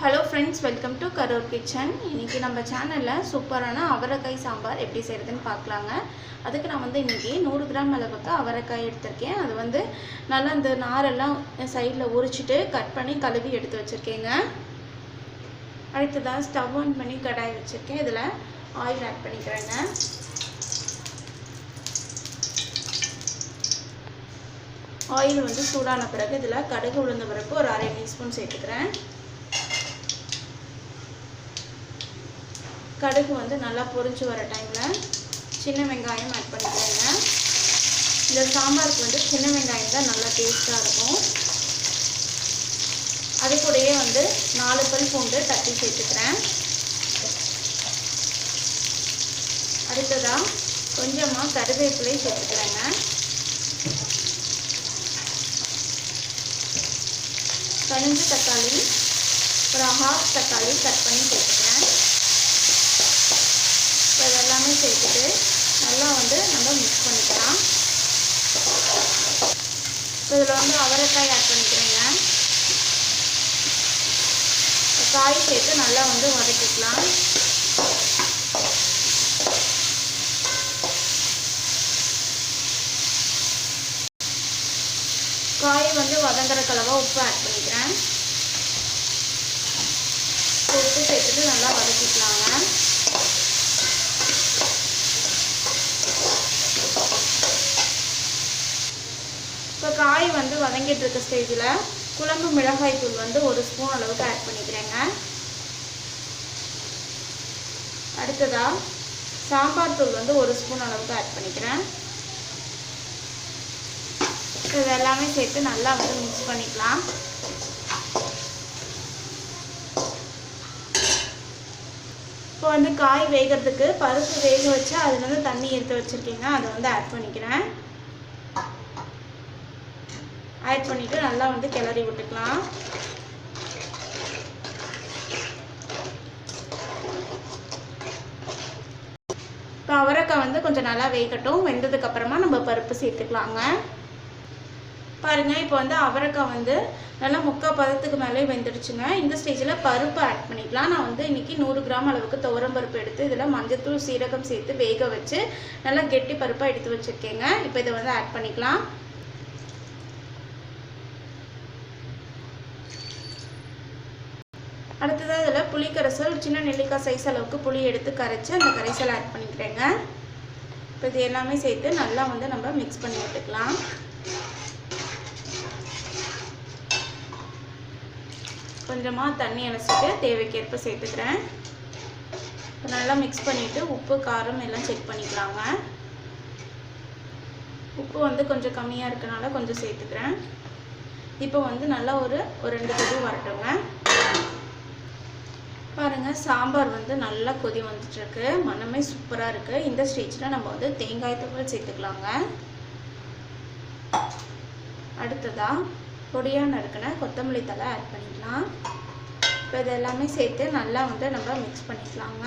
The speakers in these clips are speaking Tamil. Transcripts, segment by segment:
Hello friends, welcome to Karur kitchen. இன்னைக்கு நம்ம சேனல்ல சூப்பரான அவரைக்காய் சாம்பார் எப்படி செய்யறதுன்னு பார்க்கலாங்க. அதுக்கு நான் இன்னைக்கு 100 கிராம் அளவுக்கு அவரைக்காய் எடுத்துர்க்கேன். அது நல்லா இந்த நாரெல்லாம் சைடுல உரிச்சிட்டு கட் பண்ணி கழுவி எடுத்து வச்சிருக்கேங்க. அடுத்ததா ஸ்டவ் ஆன் பண்ணி கடாய் வச்சிருக்கேன். இதுல ஆயில் ஆட் பண்ணிக்கிறேங்க. ஆயில் சூடான பிறகு இதுல கடுகு உளுந்த பருப்பு ஒரு 1/2 டீஸ்பூன் சேர்த்துக்கிறேன். கடுகு நல்லா பொரிஞ்சு வர டைமில் சின்ன வெங்காயம் ஆட் பண்ணிக்கிறேங்க. இந்த சாம்பாருக்கு சின்ன வெங்காயம் தான் நல்லா டேஸ்ட்டாக இருக்கும். அது கூடயே 4 பல் பூண்டு தட்டி சேர்த்துக்கிறேன். அடுத்ததாக கொஞ்சமாக கருவேப்பிலை சேர்த்துக்கிறேங்க. கனிஞ்ச தக்காளி ஒரு 1/2 தக்காளி கட் பண்ணி சேர்த்துக்கிறேன். இதெல்லாமே சேர்த்துட்டு நல்லா நம்ம மிக்ஸ் பண்ணிக்கலாம். இதில் அவரைக்காய் ஆட் பண்ணிக்கிறேங்க. காய் சேர்த்து நல்லா வதக்கிக்கலாம். காய் வதங்குற கலவா உப்பு ஆட் பண்ணிக்கிறேன். உப்பு சேர்த்துட்டு நல்லா வதக்கிக்கலாங்க. இப்போ காய் வதங்கிட்டு இருக்க ஸ்டேஜில் குழம்பு மிளகாய் தூள் 1 ஸ்பூன் அளவுக்கு ஆட் பண்ணிக்கிறேங்க. அடுத்ததாக சாம்பார் தூள் 1 ஸ்பூன் அளவுக்கு ஆட் பண்ணிக்கிறேன். இது எல்லாமே சேர்த்து நல்லா மிக்ஸ் பண்ணிக்கலாம். இப்போ காய் வேகிறதுக்கு பருப்பு வேக வச்சு அதுலேருந்து தண்ணி எடுத்து வச்சுருக்கீங்க. அதை ஆட் பண்ணிக்கிறேன். ஆட் பண்ணிவிட்டு நல்லா கிளறி விட்டுக்கலாம். இப்போ அவரைக்காய் கொஞ்சம் நல்லா வேகட்டும். வெந்ததுக்கப்புறமா நம்ம பருப்பு சேர்த்துக்கலாங்க. பாருங்கள், இப்போ அவரைக்காய் நல்லா 3/4 பதத்துக்கு மேலே வெந்துடுச்சுங்க. இந்த ஸ்டேஜில் பருப்பு ஆட் பண்ணிக்கலாம். நான் இன்றைக்கி 100 கிராம் அளவுக்கு துவரம் பருப்பு எடுத்து இதில் மஞ்சத்தூள் சீரகம் சேர்த்து வேக வச்சு நல்லா கெட்டி பருப்பாக எடுத்து வச்சுருக்கேங்க. இப்போ இதை ஆட் பண்ணிக்கலாம். அடுத்ததாக இதில் புளிக்கரைசல் சின்ன நெல்லிக்காய் சைஸ் அளவுக்கு புளி எடுத்து கரைச்சி அந்த கரைசல் ஆட் பண்ணிக்கிறேங்க. இப்போ இது எல்லாமே சேர்த்து நல்லா நம்ம மிக்ஸ் பண்ணி விட்டுக்கலாம். கொஞ்சமாக தண்ணி அலசிட்டு தேவைக்கேற்ப சேர்த்துக்கிறேன். இப்போ நல்லா மிக்ஸ் பண்ணிவிட்டு உப்பு காரம் எல்லாம் செக் பண்ணிக்கலாங்க. உப்பு கொஞ்சம் கம்மியாக இருக்கனால கொஞ்சம் சேர்த்துக்கிறேன். இப்போ நல்லா ஒரு 2 கொதி வரட்டுங்க. பாருங்கள், சாம்பார் நல்லா கொதி வந்துட்டுருக்கு. மனமே சூப்பராக இருக்குது. இந்த ஸ்டேஜில் நம்ம தேங்காய் துருவல் சேர்த்துக்கலாங்க. அடுத்ததாக பொடியாக நறுக்கின கொத்தமல்லி தழை ஆட் பண்ணிக்கலாம். இப்போ இதெல்லாமே சேர்த்து நல்லா நம்ம மிக்ஸ் பண்ணிக்கலாங்க.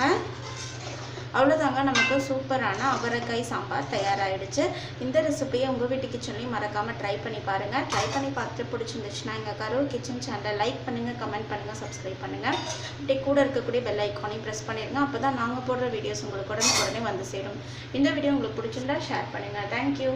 அவ்வளோதாங்க, நமக்கு சூப்பரான அவரைக்காய் சாம்பார் தயாராகிடுச்சு. இந்த ரெசிபியை உங்கள் வீட்டு கிச்சன்லையும் மறக்காமல் ட்ரை பண்ணி பாருங்கள். ட்ரை பண்ணி பார்த்துட்டு பிடிச்சிருந்துச்சுன்னா எங்கள் கரூர் கிச்சன் சேனலை லைக் பண்ணுங்கள், கமெண்ட் பண்ணுங்கள், சப்ஸ்கிரைப் பண்ணுங்கள். அப்படியே கூட இருக்கக்கூடிய பெல் ஐக்கானையும் ப்ரெஸ் பண்ணிடுங்க. அப்போ தான் நாங்கள் போடுற வீடியோஸ் உங்களுக்கு உடனே வந்து சேரும். இந்த வீடியோ உங்களுக்கு பிடிச்சிருந்தா ஷேர் பண்ணுங்கள். தேங்க்யூ.